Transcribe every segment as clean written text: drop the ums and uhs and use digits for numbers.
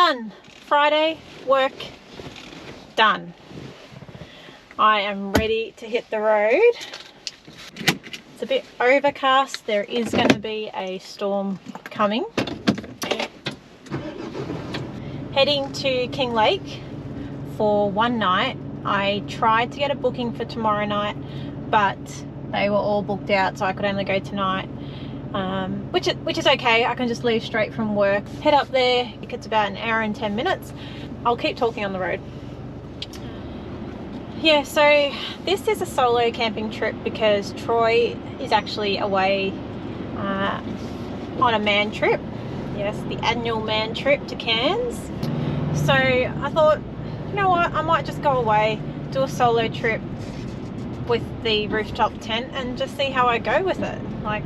done. Friday, work, done. I am ready to hit the road. It's a bit overcast. There is going to be a storm coming. Heading to Kinglake for one night. I tried to get a booking for tomorrow night, but they were all booked out, so I could only go tonight, which is okay. I can just leave straight from work, head up there. It's about an hour and 10 minutes. I'll keep talking on the road. Yeah, so this is a solo camping trip because Troy is actually away on a man trip. Yes, the annual man trip to Cairns. So I thought, you know what, I might just go away, do a solo trip with the rooftop tent and just see how I go with it. Like,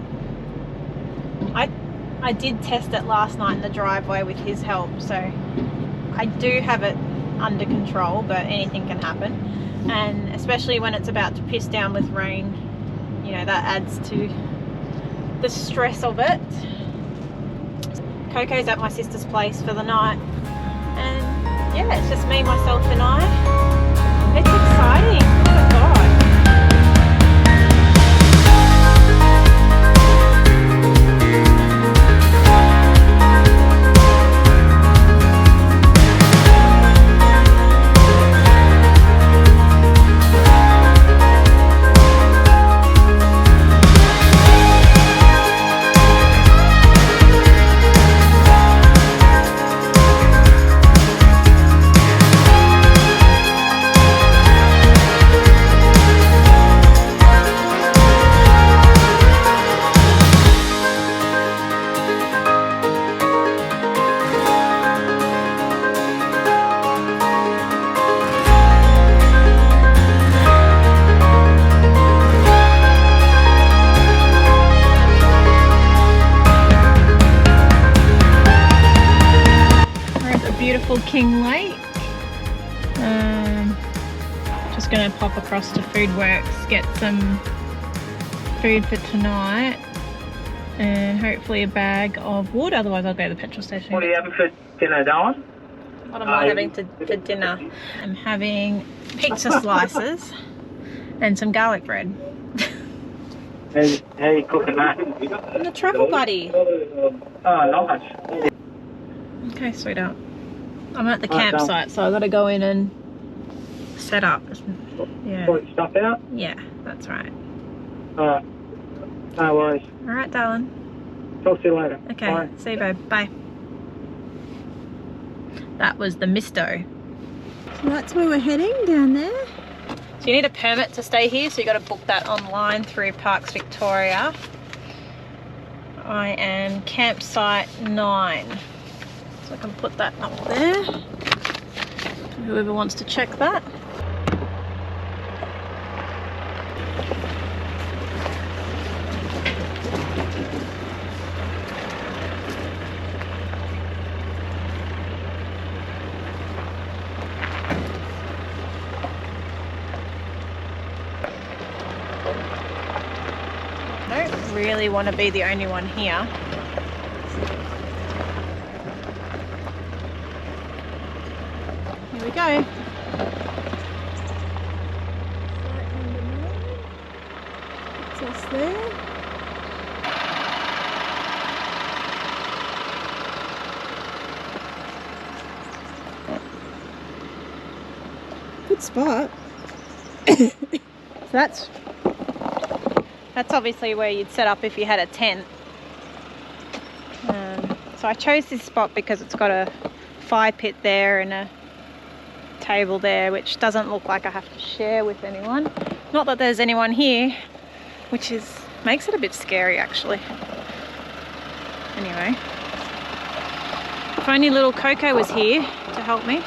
I did test it last night in the driveway with his help, so I do have it under control, but anything can happen. And especially when it's about to piss down with rain, you know, that adds to the stress of it. Coco's at my sister's place for the night, and yeah, it's just me, myself and I. It's exciting. Oh my God. Kinglake. Just gonna pop across to Foodworks, get some food for tonight, and hopefully a bag of wood. Otherwise, I'll go to the petrol station. What are you having for dinner, darling? What am I having for dinner? I'm having pizza slices and some garlic bread. How are you cooking that? I'm the travel buddy. Oh, nice. Okay, sweetheart. I'm at the campsite, so I've got to go in and set up. Yeah. Put stuff out? Yeah, that's right. Alright. No worries. Alright, darling. Talk to you later. Okay, Bye. see you, babe. Bye. That was the Misto. So that's where we're heading, down there. So you need a permit to stay here, so you got to book that online through Parks Victoria. I am campsite 9. So I can put that up there, whoever wants to check that. I don't really want to be the only one here. Here we go. It's us there. Good spot. So that's obviously where you'd set up if you had a tent. So I chose this spot because it's got a fire pit there and a table there, which doesn't look like I have to share with anyone. Not that there's anyone here, which makes it a bit scary actually. Anyway, if only little Coco was here to help me.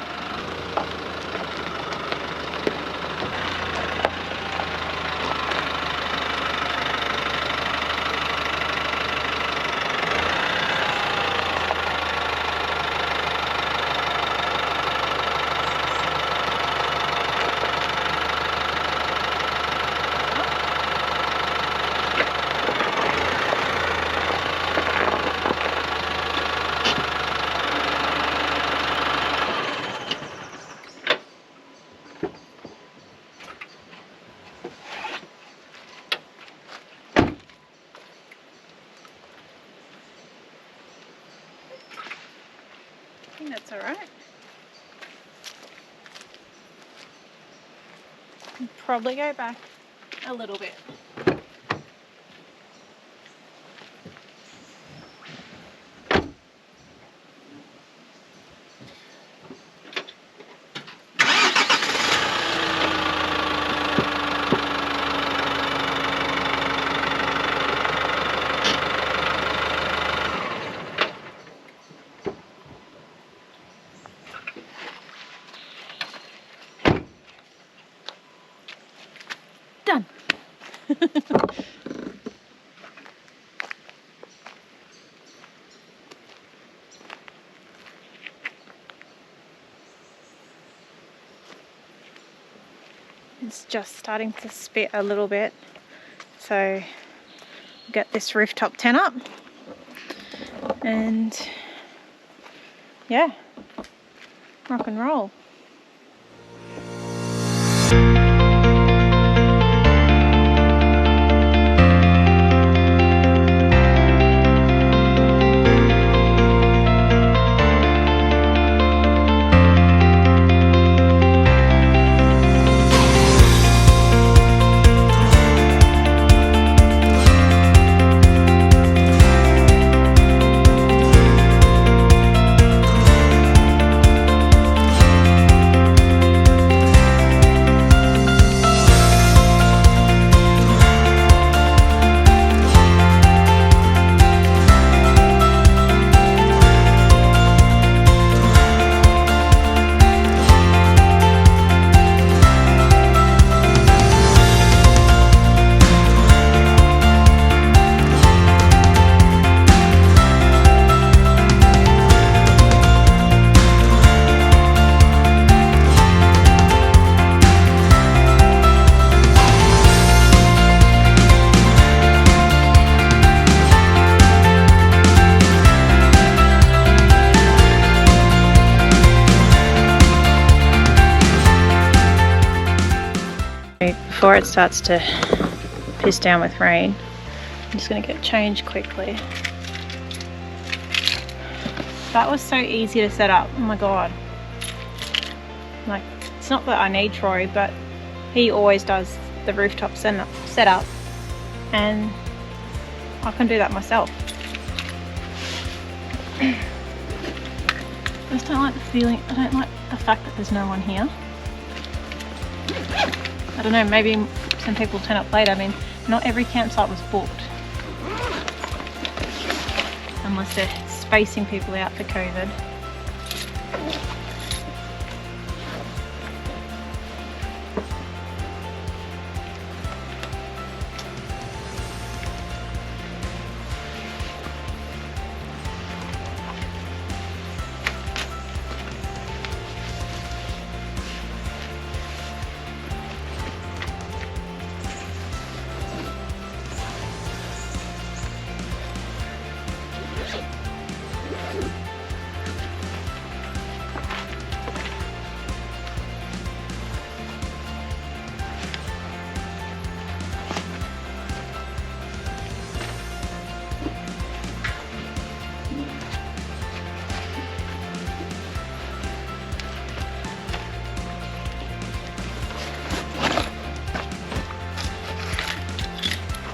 think that's alright. Probably go back a little bit. Done. It's just starting to spit a little bit, so get this rooftop tent up, and yeah, rock and roll. Before it starts to piss down with rain, I'm just going to get changed quickly. That was so easy to set up, oh my god. Like, it's not that I need Troy, but he always does the rooftop setup, and I can do that myself. I just don't like the feeling, I don't like the fact that there's no one here. I don't know, maybe some people turn up later. I mean, not every campsite was booked. Unless they're spacing people out for COVID.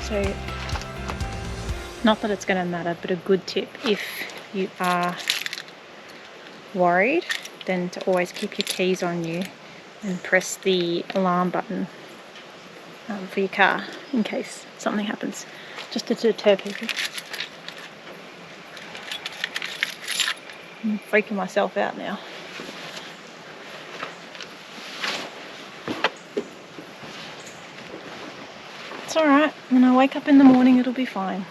So, not that it's going to matter, but a good tip if you are worried, then to always keep your keys on you and press the alarm button for your car in case something happens, just to deter people. I'm freaking myself out now. It's alright, when I wake up in the morning it'll be fine.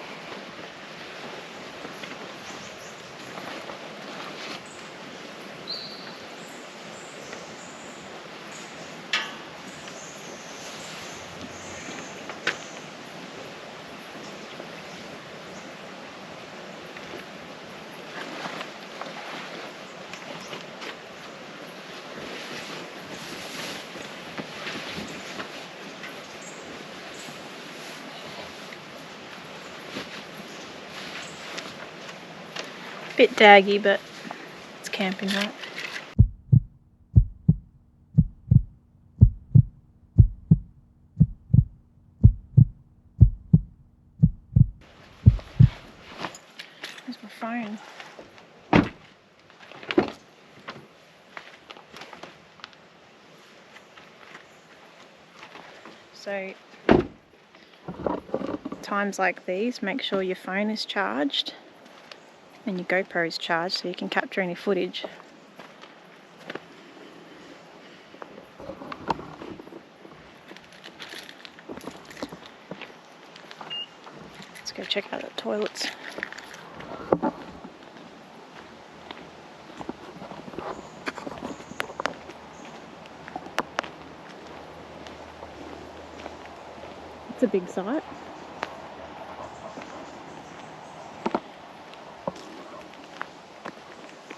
Bit daggy, but it's camping, right? Where's my phone? So, times like these, make sure your phone is charged and your GoPro is charged so you can capture any footage. Let's go check out the toilets. It's a big site.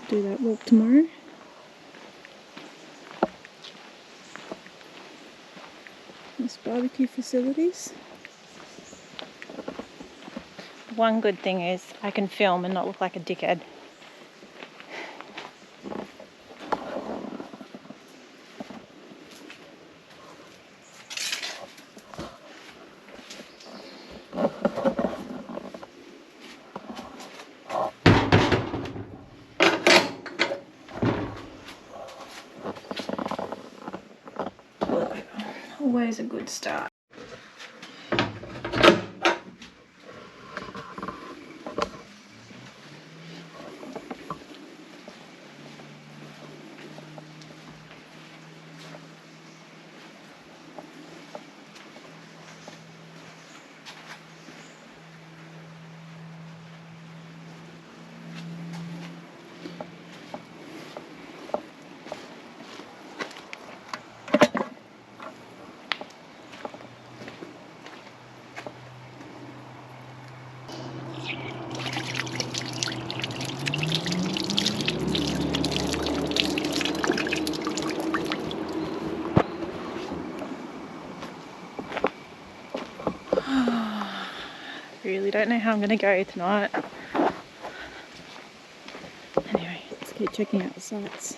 Do that walk tomorrow. Nice barbecue facilities. One good thing is I can film and not look like a dickhead. Always a good start. Really don't know how I'm going to go tonight. Anyway, let's keep checking out the sights.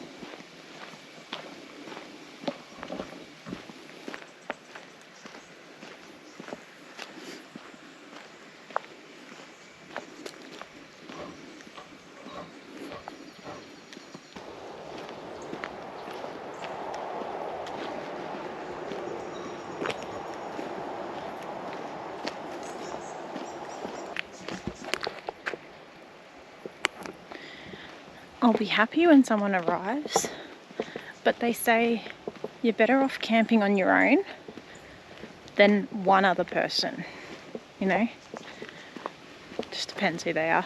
I'll be happy when someone arrives, but they say you're better off camping on your own than one other person, you know? Just depends who they are.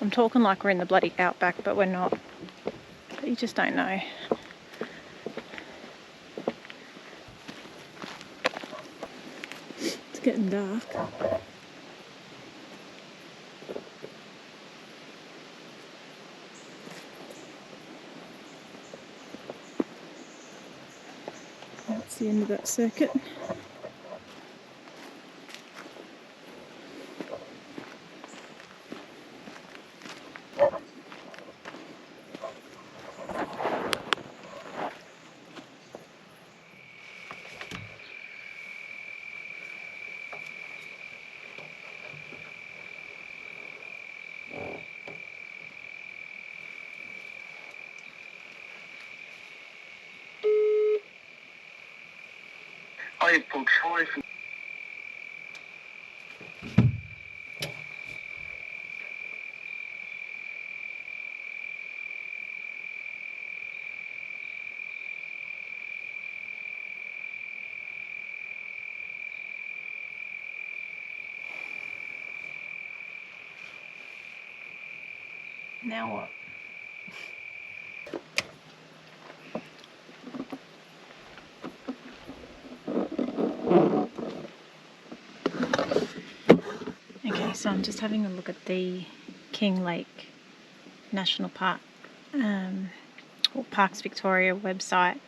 I'm talking like we're in the bloody outback, but we're not. But you just don't know. It's getting dark. That's the end of that circuit. I put Troy from Now what? Okay, so I'm just having a look at the Kinglake National Park, or Parks Victoria website,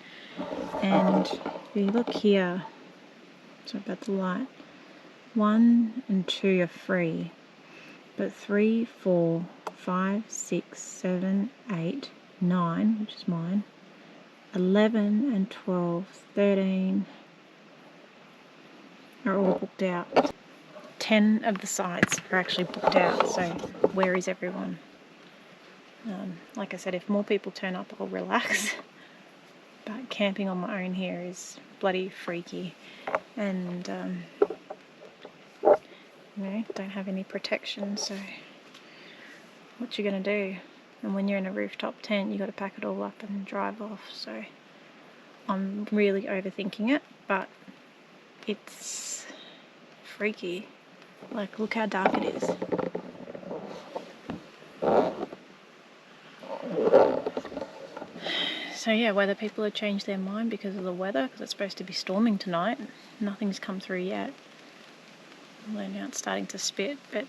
and if you look here, sorry about the light, 1 and 2 are free, but 3, 4, 5, 6, 7, 8, 9, which is mine, 11 and 12, 13 are all booked out. 10 of the sites are actually booked out, so where is everyone? Like I said, if more people turn up, I'll relax. But camping on my own here is bloody freaky, and you know, don't have any protection, so what you gonna do? And when you're in a rooftop tent, you got to pack it all up and drive off. So I'm really overthinking it, but it's freaky. Like, look how dark it is. So yeah, whether people have changed their mind because of the weather, because it's supposed to be storming tonight. Nothing's come through yet. Although now it's starting to spit, but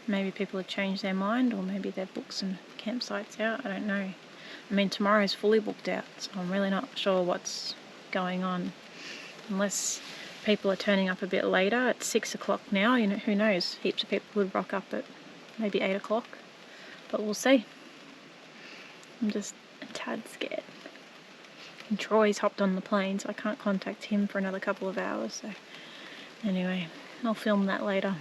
maybe people have changed their mind, or maybe they've booked some campsites out. I don't know. I mean, tomorrow's fully booked out, so I'm really not sure what's going on. Unless people are turning up a bit later. It's 6 o'clock now, you know, who knows? Heaps of people would rock up at maybe 8 o'clock, but we'll see. I'm just a tad scared. And Troy's hopped on the plane, so I can't contact him for another couple of hours, so anyway, I'll film that later.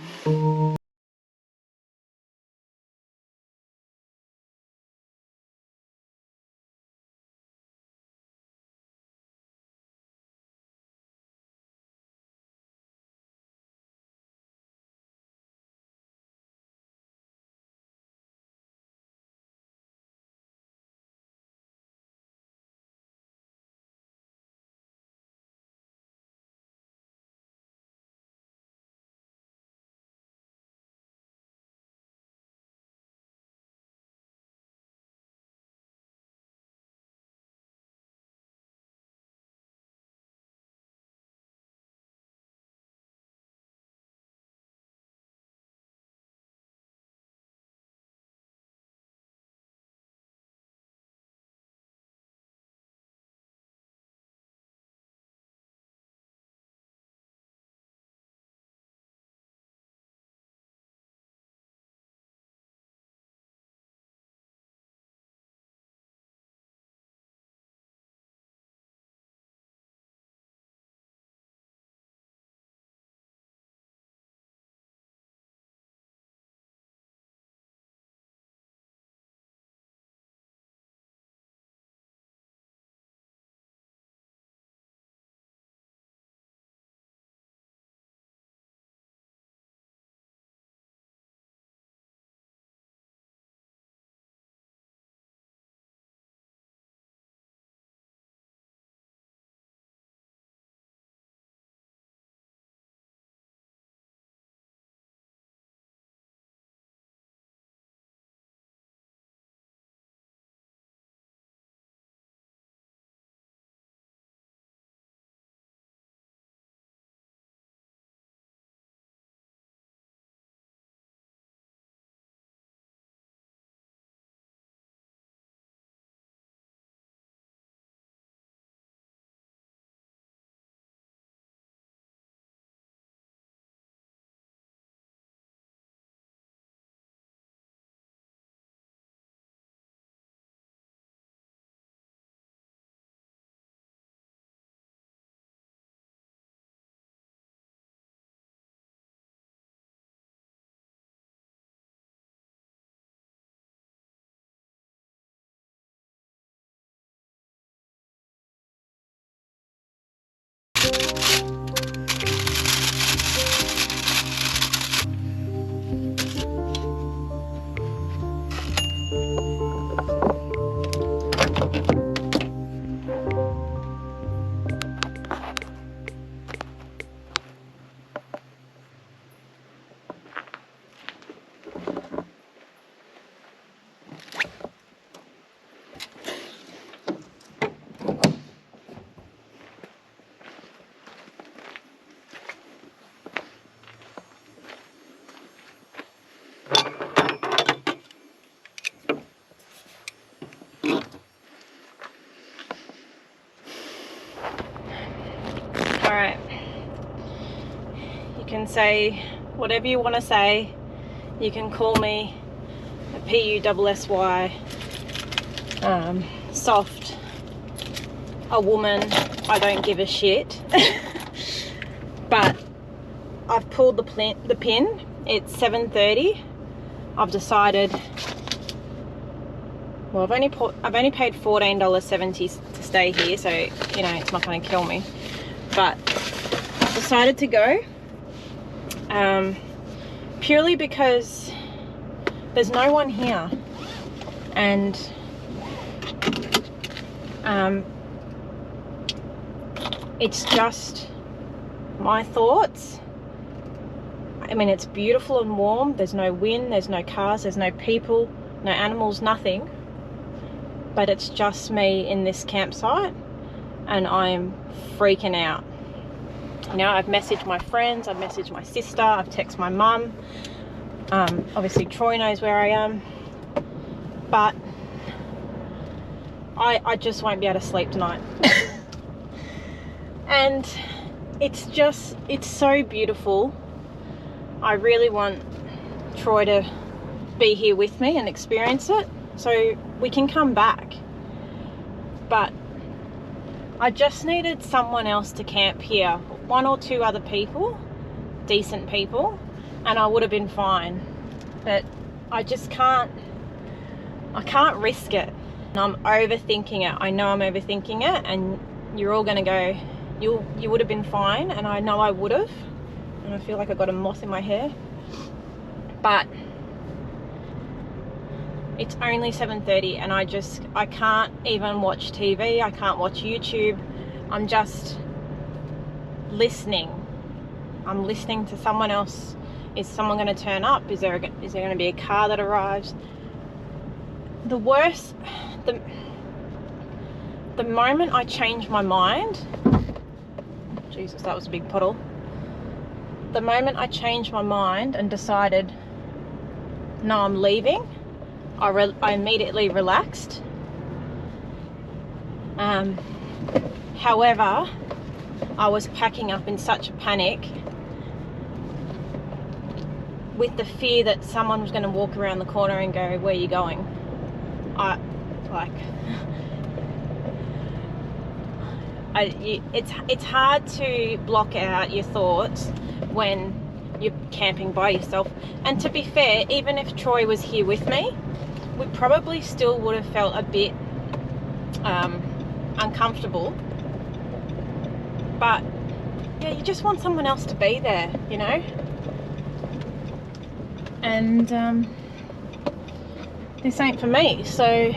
Alright, you can say whatever you want to say. You can call me a PUSSY, soft, a woman, I don't give a shit. But I've pulled the pin. It's 7:30. I've decided, well, I've only paid $14.70 to stay here, so you know it's not going to kill me. But I've decided to go, purely because there's no one here, and it's just my thoughts. I mean, it's beautiful and warm. There's no wind, there's no cars, there's no people, no animals, nothing. But it's just me in this campsite, and I'm freaking out. You know, I've messaged my friends, I've messaged my sister, I've texted my mum. Obviously Troy knows where I am, but I just won't be able to sleep tonight. And it's so beautiful. I really want Troy to be here with me and experience it so we can come back. But I just needed someone else to camp here, 1 or 2 other people, decent people, and I would have been fine. But I just can't risk it. And I'm overthinking it. I know I'm overthinking it, and you're all gonna go, you would have been fine, and I know I would have. And I feel like I've got a moth in my hair. But it's only 7:30, and I can't even watch TV. I can't watch YouTube. I'm just listening. I'm listening to someone else. Is someone going to turn up? Is there going to be a car that arrives? The worst, the moment I changed my mind, Jesus, that was a big puddle. The moment I changed my mind and decided, no, I'm leaving, I immediately relaxed. However, I was packing up in such a panic, with the fear that someone was going to walk around the corner and go, where are you going? It's hard to block out your thoughts when you're camping by yourself. And to be fair, even if Troy was here with me, we probably still would have felt a bit uncomfortable. But yeah, you just want someone else to be there, you know. And this ain't for me, so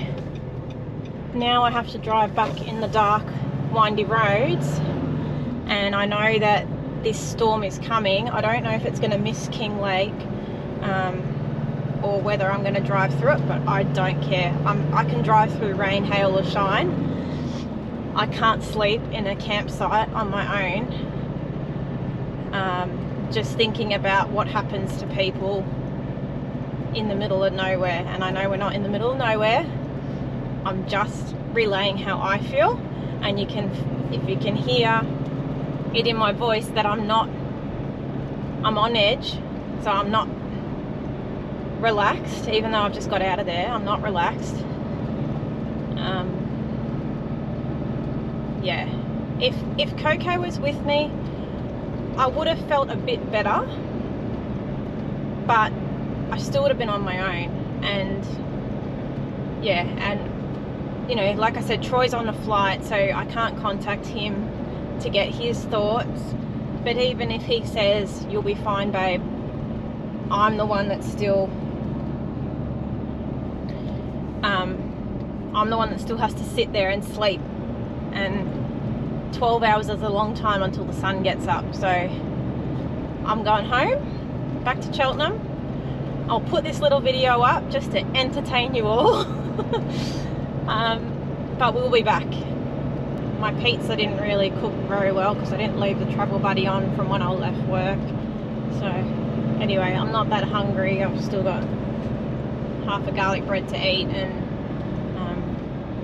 now I have to drive back in the dark, windy roads, and I know that this storm is coming. I don't know if it's going to miss Kinglake or whether I'm going to drive through it, but I don't care. I can drive through rain, hail or shine. I can't sleep in a campsite on my own, just thinking about what happens to people in the middle of nowhere. And I know we're not in the middle of nowhere. I'm just relaying how I feel, and you can, if you can hear it in my voice, that I'm on edge, so I'm not relaxed. Even though I've just got out of there, I'm not relaxed. Yeah, if Coco was with me, I would have felt a bit better, but I still would have been on my own. And yeah, and you know, like I said, Troy's on a flight, so I can't contact him to get his thoughts. But even if he says, you'll be fine, babe, I'm the one that's still has to sit there and sleep, and 12 hours is a long time until the sun gets up. So I'm going home, back to Cheltenham. I'll put this little video up just to entertain you all. But we'll be back. My pizza didn't really cook very well because I didn't leave the travel buddy on from when I left work. So anyway, I'm not that hungry. I've still got half a garlic bread to eat, and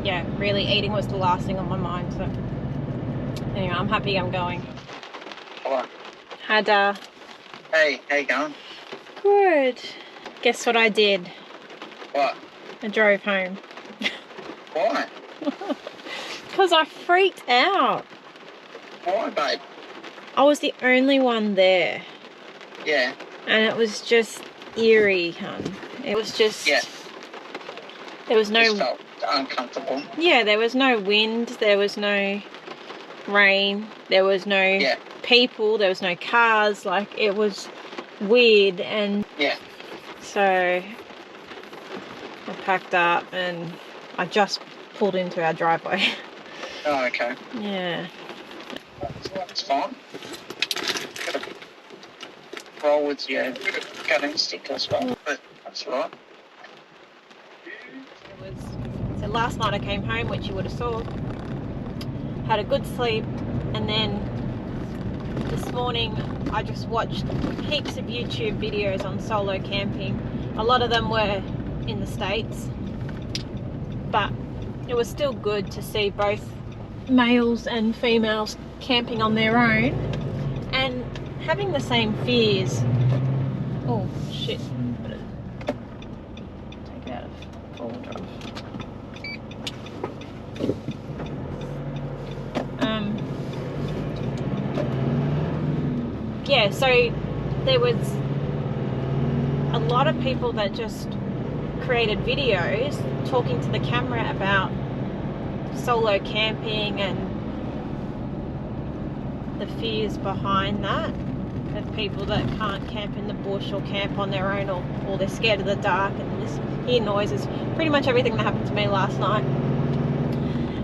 yeah, really eating was the last thing on my mind. So anyway, I'm happy I'm going. Hello. Hi, Da. Hey, how you going? Good. Guess what I did? What? I drove home. Why? Because I freaked out. Why, babe? I was the only one there. Yeah. And it was just eerie, hun. It was just... Yeah. There was no... Just felt uncomfortable. Yeah, there was no wind. There was no rain. There was no people. There was no cars. Like, it was weird. And so I packed up and I just pulled into our driveway. Oh, okay. Yeah. That's fine. Gotta roll with your gut instinct as well, but that's right. So last night I came home, which you would have saw, had a good sleep, and then this morning I just watched heaps of YouTube videos on solo camping. A lot of them were in the States, but it was still good to see both males and females camping on their own and having the same fears. Oh shit, take it out of full drive. Yeah, so there was a lot of people that just created videos talking to the camera about solo camping and the fears behind that, of people that can't camp in the bush or camp on their own, or they're scared of the dark and hear noises. Pretty much everything that happened to me last night.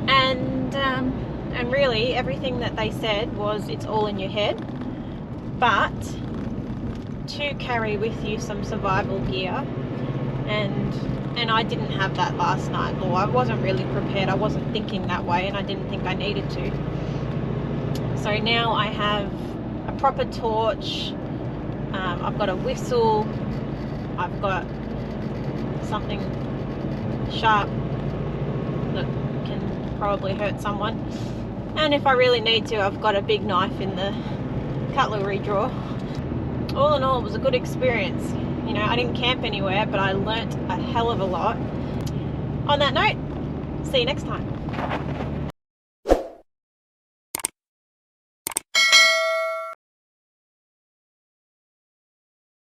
And really everything that they said was it's all in your head, but to carry with you some survival gear, and I didn't have that last night, or I wasn't really prepared. I wasn't thinking that way, and I didn't think I needed to. So now I have a proper torch, I've got a whistle, I've got something sharp that can probably hurt someone, and if I really need to, I've got a big knife in the cutlery drawer. All in all, it was a good experience. You know, I didn't camp anywhere, but I learnt a hell of a lot. On that note, see you next time.